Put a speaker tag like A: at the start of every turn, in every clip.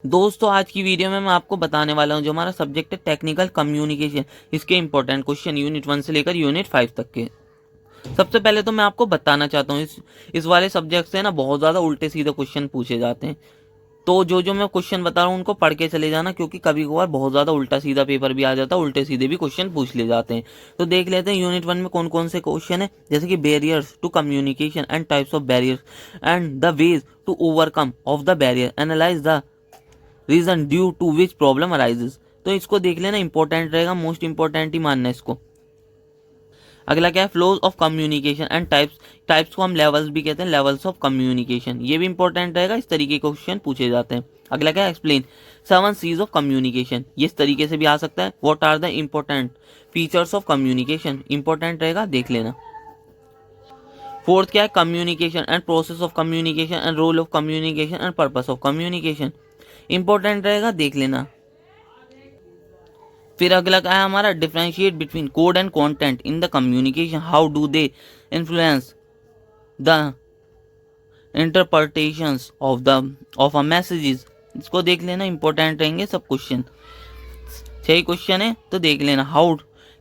A: दोस्तों आज की वीडियो में मैं आपको बताने वाला हूं जो हमारा सब्जेक्ट है टेक्निकल कम्युनिकेशन, इसके इंपॉर्टेंट क्वेश्चन यूनिट 1 से लेकर यूनिट 5 तक के। सबसे पहले तो मैं आपको बताना चाहता हूँ इस वाले सब्जेक्ट से ना बहुत ज़्यादा उल्टे सीधे क्वेश्चन पूछे जाते हैं। तो जो मैं क्वेश्चन बता रहा हूँ उनको पढ़ के चले जाना, क्योंकि कभी कभार बहुत ज़्यादा उल्टा सीधा पेपर भी आ जाता है, उल्टे सीधे भी क्वेश्चन पूछ ले जाते हैं। तो देख लेते हैं यूनिट 1 में कौन कौन से क्वेश्चन है, जैसे कि barriers to communication and types of barriers and the ways to overcome of the barrier, analyse the reason due to which problem arises. तो इसको देख लेना, इंपॉर्टेंट रहेगा, मोस्ट इंपॉर्टेंट ही मानना इसको। अगला क्या है, flows of communication and types. Types को हम लेवल्स भी कहते हैं, लेवल्स ऑफ कम्युनिकेशन, ये भी इंपॉर्टेंट रहेगा, इस तरीके के क्वेश्चन पूछे जाते हैं। अगला क्या है, एक्सप्लेन 7 सीज ऑफ कम्युनिकेशन, ये इस तरीके से भी आ सकता है। What are the important features of communication, important रहेगा, देख लेना। फोर्थ क्या है, communication and process of communication and role of communication and purpose of communication, important रहेगा, देख लेना। फिर अगला क्या है हमारा, differentiate between code and content in the communication, how do they influence the interpretations of a messages, इसको देख लेना, इंपॉर्टेंट रहेंगे सब क्वेश्चन। 6 क्वेश्चन है तो देख लेना। How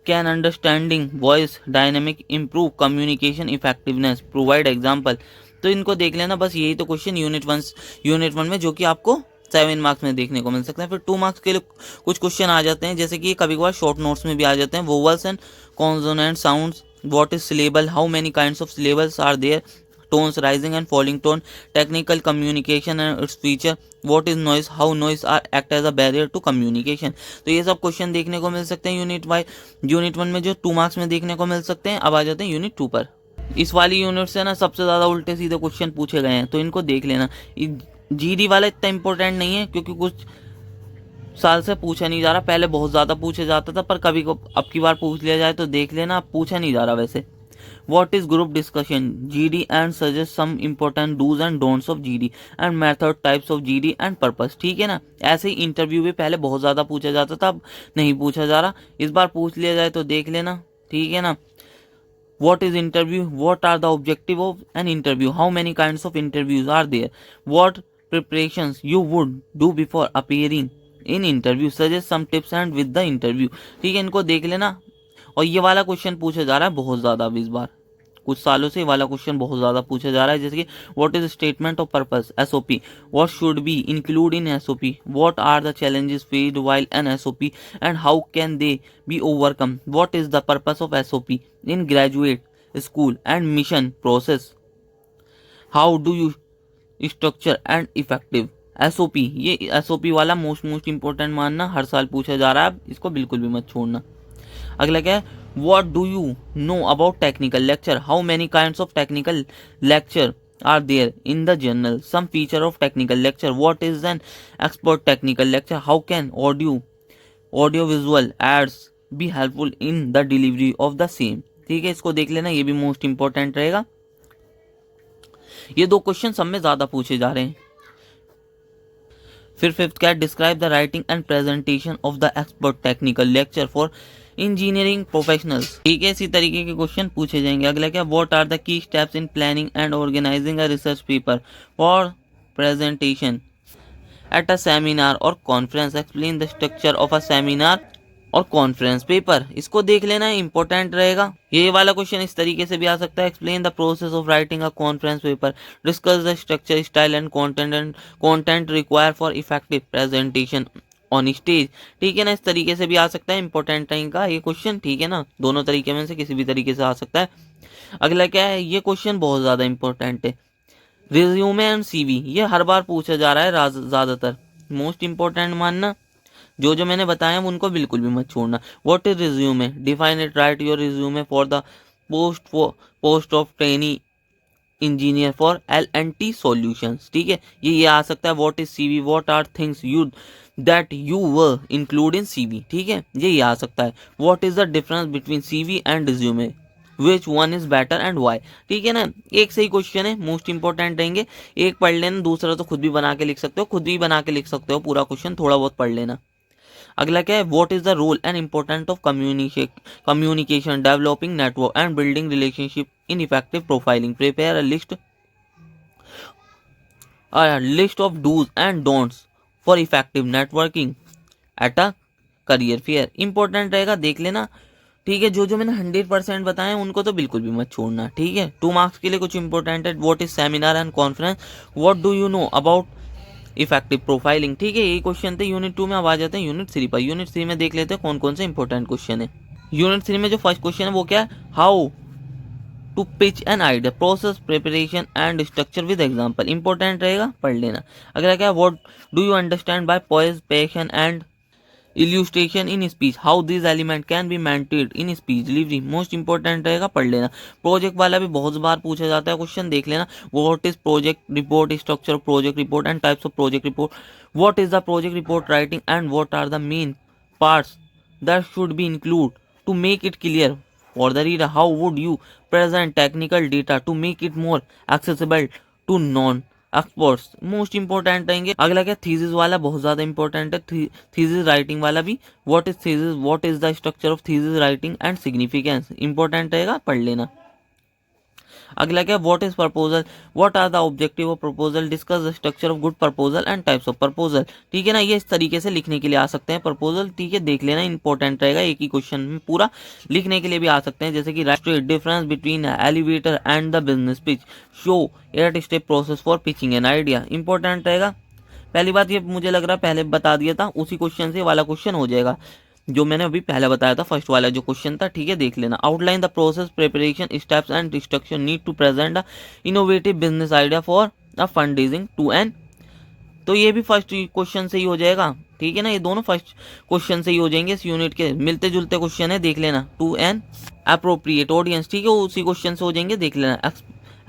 A: can understanding voice dynamic improve communication effectiveness, provide example. तो इनको देख लेना, बस यही तो क्वेश्चन यूनिट वन में जो कि आपको 7 मार्क्स में देखने को मिल सकता है। फिर 2 मार्क्स के लिए कुछ क्वेश्चन आ जाते हैं, जैसे कि कभी कभार शॉर्ट नोट्स में भी आ जाते हैं। Vowels and consonant sounds, what is syllable, how many kinds of syllables are there, tones rising and falling tone, technical communication and its feature, what is noise, how noise are act as a barrier to communication। तो ये सब question देखने को मिल सकते हैं unit 1 में, जो 2 marks में देखने को मिल सकते हैं। अब आ जाते हैं यूनिट 2 पर। इस वाली यूनिट से ना सबसे ज़्यादा उल्टे सीधे क्वेश्चन पूछे गए हैं, तो इनको देख लेना। जीडी वाला इतना इंपॉर्टेंट नहीं है, क्योंकि कुछ साल से पूछा नहीं जा रहा, पहले बहुत ज़्यादा पूछे जाता था, पर कभी को अब की बार पूछ लिया जाए तो देख लेना, अब पूछा नहीं जा रहा वैसे। What is group discussion? GD and suggest some important do's and don'ts of GD and method types of GD and purpose। ठीक है ना, ऐसे ही इंटरव्यू भी पहले बहुत ज़्यादा पूछा जाता था, अब नहीं पूछा जा रहा, इस बार पूछ लिया जाए तो देख लेना, ठीक है ना। What is interview? What are the objective of an interview? How many kinds of interviews are there? What preparations you would do before appearing in interview? Suggest some tips and with the interview। ठीक है, इनको देख लेना। और ये वाला question पूछा जा रहा है बहुत ज़्यादा अब इस बार, कुछ सालों से वाला क्वेश्चन बहुत ज़्यादा पूछा जा रहा है, जैसे कि what is statement of purpose, SOP, what should be include in SOP, what are the challenges faced while an SOP and how can they be overcome, what is the purpose of SOP in graduate school and mission process, how do you structure and effective SOP. ये SOP वाला most important मानना, हर साल पूछा जा रहा है, इसको बिल्कुल भी मत छोड़ना। अगला क्या है, what do you know about technical lecture, how many kinds of technical lecture are there in the journal, some feature of technical lecture, what is an expert technical lecture, how can audio visual ads be helpful in the delivery of the same। ठीक है, इसको देख लेना, ये भी most important रहेगा। ये 2 question सब में ज्यादा पूछे जा रहे हैं। फिर 5th क्या है, describe the writing and presentation of the expert technical lecture for engineering professionals. ठीक है, इसी तरीके के क्वेश्चन पूछे जाएंगे। अगला क्या, what are the key steps in planning and organizing a research paper for presentation at a seminar और conference, explain the structure of a seminar और कॉन्फ्रेंस पेपर, इसको देख लेना, इंपॉर्टेंट रहेगा। ये वाला क्वेश्चन इस तरीके से भी आ सकता है, explain the process of writing a conference paper, discuss the structure, style and content require for effective presentation on stage. ठीक है ना, इस तरीके से भी आ सकता है, इंपॉर्टेंट रहेगा ये क्वेश्चन, ठीक है ना, दोनों तरीके में से किसी भी तरीके से आ सकता है। अगला क्या है, ये क्वेश्चन बहुत ज्यादा इंपॉर्टेंट है, रिज्यूमे एंड सीवी, ये हर बार पूछा जा रहा है ज्यादातर, मोस्ट इंपॉर्टेंट मानना। जो मैंने बताया उनको बिल्कुल भी मत छोड़ना। What is resume, define it, write your resume for the post of trainee engineer for L&T solutions. ठीक है, ये आ सकता है। What is CV, what are things you that you were include in CV. ठीक है, ये आ सकता है। What is the difference between CV and resume, which one is better and why. ठीक है ना, एक सही क्वेश्चन है, मोस्ट इंपॉर्टेंट रहेंगे। एक पढ़ लेना, दूसरा तो खुद भी बना के लिख सकते हो, पूरा क्वेश्चन थोड़ा बहुत पढ़ लेना। अगला क्या है, what is the role and important of communication, developing network and building relationship in effective profiling, prepare a list of dos and don'ts for effective networking at a career fair. Important रहेगा, देख लेना। ठीक है, जो जो मैंने 100% बताए उनको तो बिल्कुल भी मत छोड़ना। ठीक है, 2 मार्क्स के लिए कुछ इंपॉर्टेंट है। What is seminar and conference, what do you know about effective profiling. ठीक है, यही क्वेश्चन थे यूनिट 2 में। अब आ जाते हैं यूनिट 3 पर। यूनिट 3 में देख लेते हैं कौन कौन से इंपॉर्टेंट क्वेश्चन है। यूनिट 3 में जो फर्स्ट क्वेश्चन है वो क्या है, how to pitch an idea, process, preparation and structure with example. Important रहेगा, पढ़ लेना। अगला क्या है, what do you understand by poise, passion and illustration in speech, how these element can be maintained in speech delivery। Most important रहेगा, पढ़ लेना। Project वाला भी बहुत बार पूछा जाता है क्वेश्चन, देख लेना। What is project report, structure of project report and types of project report, what is the project report writing and what are the main parts that should be include to make it clear for the reader, how would you present technical data to make it more accessible to non experts. Most important रहेंगे। अगला क्या, thesis वाला बहुत ज्यादा important है। Thesis writing वाला भी, what is thesis, what is the structure of thesis writing and significance. Important रहेगा, पढ़ लेना। अगला क्या, what is proposal, what are the objective of proposal, discuss the structure of good proposal and types of proposal. ठीक है ना, ये इस तरीके से लिखने के लिए आ सकते हैं प्रपोजल। ठीक है, देख लेना, इंपॉर्टेंट रहेगा। एक ही क्वेश्चन में पूरा लिखने के लिए भी आ सकते हैं, जैसे कि difference between elevator and the business pitch, show 8 step process for pitching an idea. Important रहेगा। पहली बात ये मुझे लग रहा है पहले बता दिया था, उसी क्वेश्चन से वाला क्वेश्चन हो जाएगा जो मैंने अभी पहले बताया था, फर्स्ट वाला जो क्वेश्चन था। ठीक है, देख लेना। Outline the process, preparation steps and instruction need to present a innovative business idea for a fund raising to an. तो ये भी फर्स्ट क्वेश्चन से ही हो जाएगा। ठीक है ना, ये दोनों फर्स्ट क्वेश्चन से ही हो जाएंगे। इस यूनिट के मिलते जुलते क्वेश्चन है, देख लेना। टू एन अप्रोप्रिएट ऑडियंस, ठीक है, उसी क्वेश्चन से हो जाएंगे, देख लेना।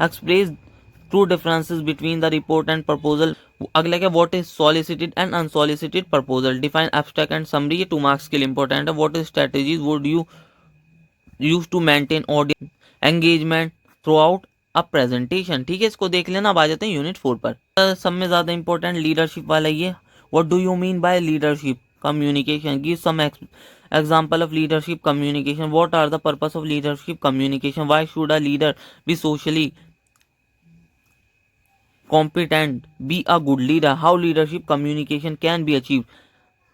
A: Express true differences between the report and proposal. अगला क्या, what is solicited and unsolicited proposal, define abstract and summary. ये 2 मार्क्स के लिए इंपॉर्टेंट है। What is strategies would you use to maintain audience engagement throughout a presentation. ठीक है, इसको देख लेना। अब आ जाते हैं यूनिट 4 पर। सब में ज्यादा इंपॉर्टेंट लीडरशिप वाला ये, what do you mean by leadership communication, give some example of leadership communication, what are the purpose of leadership communication, why should a leader be socially competent, be a good leader, how leadership communication can be achieved।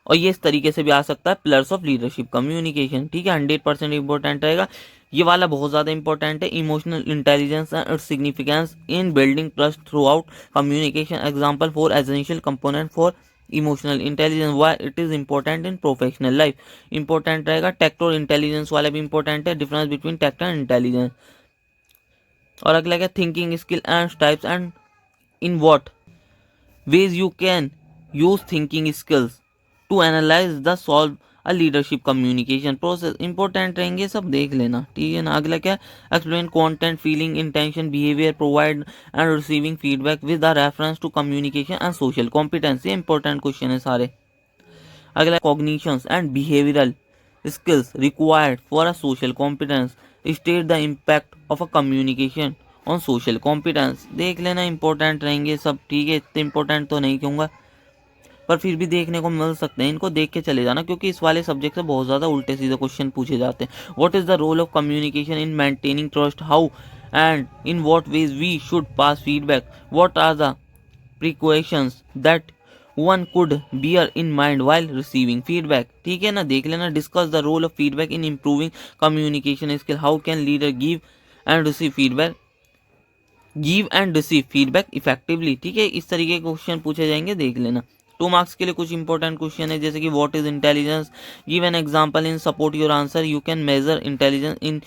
A: और ये इस तरीके से भी आ सकता है, pillars of leadership communication. ठीक है, 100% इंपॉर्टेंट रहेगा। ये वाला बहुत ज्यादा इंपॉर्टेंट है। Emotional intelligence and significance in building trust through out communication, example for essential component for emotional intelligence, why it is important in professional life. Important रहेगा। टेक्ट और इंटेलिजेंस वाला भी इंपॉर्टेंट है, डिफरेंस बिटवीन टेक्ट एंड इंटेलिजेंस। और अगला क्या, thinking skill and types and in what ways you can use thinking skills to analyze the solve a leadership communication process। Important रहेंगे, सब देख लेना। ठीक है ना। अगला क्या, explain content, feeling, intention, behaviour, provide and receiving feedback with the reference to communication and social competence. ये इंपॉर्टेंट क्वेश्चन है सारे। अगला, cognitions and behavioural skills required for a social competence, state the impact of a communication on social competence. देख लेना, important रहेंगे सब। ठीक है, इतने इंपॉर्टेंट तो नहीं कहूँगा, पर फिर भी देखने को मिल सकते हैं। इनको देख के चले जाना, क्योंकि इस वाले सब्जेक्ट से बहुत ज़्यादा उल्टे सीधे क्वेश्चन पूछे जाते हैं। What is the role of communication in maintaining trust, how and in what ways we should pass feedback, what are the precautions that one could bear in mind while receiving feedback. ठीक है ना, देख लेना। Discuss the role of feedback in improving communication skill, how can leader give and receive feedback, give and receive feedback effectively. ठीक है, इस तरीके के क्वेश्चन पूछे जाएंगे, देख लेना। 2 मार्क्स के लिए कुछ इंपॉर्टेंट क्वेश्चन है, जैसे कि what is intelligence, give an example in support your answer, you can measure intelligence in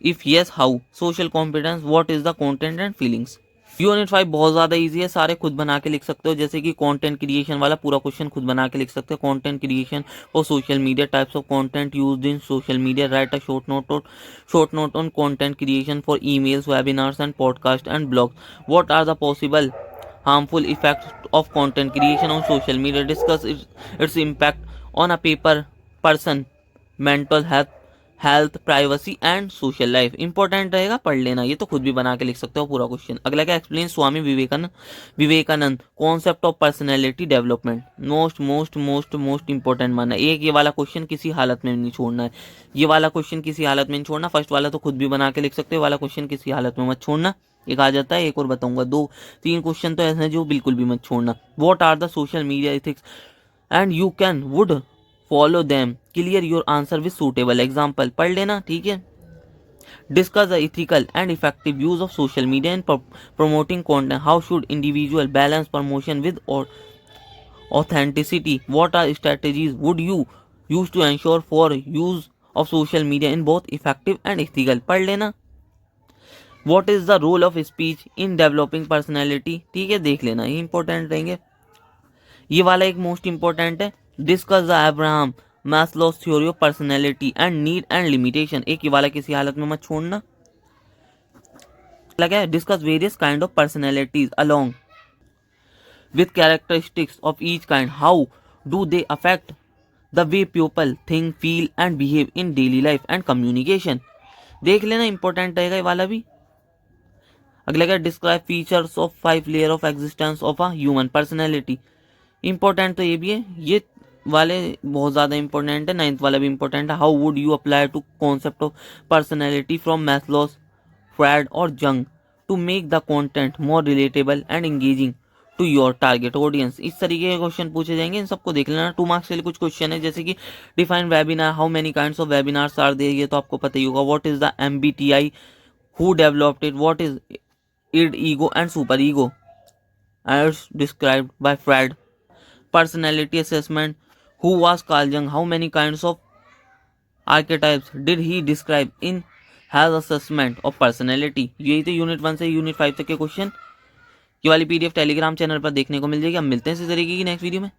A: if yes how, social competence, what is the content and feelings. Unit 5 बहुत ज़्यादा इजी है, सारे खुद बना के लिख सकते हो। जैसे कि कंटेंट क्रिएशन वाला पूरा क्वेश्चन खुद बना के लिख सकते हो। Content creation for social media, types of content used in social media, write a short note on content creation for emails, webinars and podcast and blogs, what are the possible harmful effects of content creation on social media, discuss its impact on a person mental health, privacy and social life. Important रहेगा, पढ़ लेना। ये तो खुद भी बना के लिख सकते हो पूरा क्वेश्चन। अगला क्या, explain Swami Vivekananda concept of personality development. Most most most most important मानना एक, ये वाला क्वेश्चन किसी हालत में नहीं छोड़ना है। ये वाला क्वेश्चन किसी हालत में नहीं छोड़ना। फर्स्ट वाला तो खुद भी बना के लिख सकते हो, वाला क्वेश्चन किसी हालत में मत छोड़ना। एक आ जाता है, एक और बताऊंगा, 2-3 क्वेश्चन तो ऐसे हैं जो बिल्कुल भी मत छोड़ना। What are the social media ethics and you can would follow them, clear your answer with suitable example, पढ़ लेना, ठीक है। Discuss the ethical and effective use of social media in promoting content. How should individual balance promotion with authenticity? What are strategies would you use to ensure for use of social media in both effective and ethical? पढ़ लेना। What is the role of speech in developing personality? ठीक है, देख लेना, ये important रहेंगे। ये वाला एक मोस्ट इंपॉर्टेंट है, discuss the Abraham Maslow's theory of personality and need and limitation. एक ये वाला किसी हालत में मत छोड़ना। लगा है, discuss various kind of personalities along with characteristics of each kind, how do they affect the way people think feel and behave in daily life and communication. देख लेना, इंपॉर्टेंट रहेगा ये वाला भी। अगला क्या, describe features of 5 layer of existence of a human personality. Important तो ये भी है, ये वाले बहुत ज़्यादा इंपॉर्टेंट है। 9th वाला भी इंपॉर्टेंट है। How would you apply to concept of personality from Maslow's, Freud और Jung to make the content more relatable and engaging to your target audience. इस तरीके के क्वेश्चन पूछे जाएंगे, इन सबको देख लेना। 2 मार्क्स के लिए कुछ क्वेश्चन है, जैसे कि define webinar, how many kinds of webinars are there, ये तो आपको पता ही होगा। What is the MBTI, who developed it, what is id, ego and super ego as described by Freud. Personality assessment, who was Carl Jung, how many kinds of archetypes did he describe in his assessment of personality। यही तो unit 1 से unit 5 तक के question. ये वाली PDF Telegram channel पर देखने को मिल जाएगी। अब मिलते हैं इसी तरीके की नेक्स्ट वीडियो में।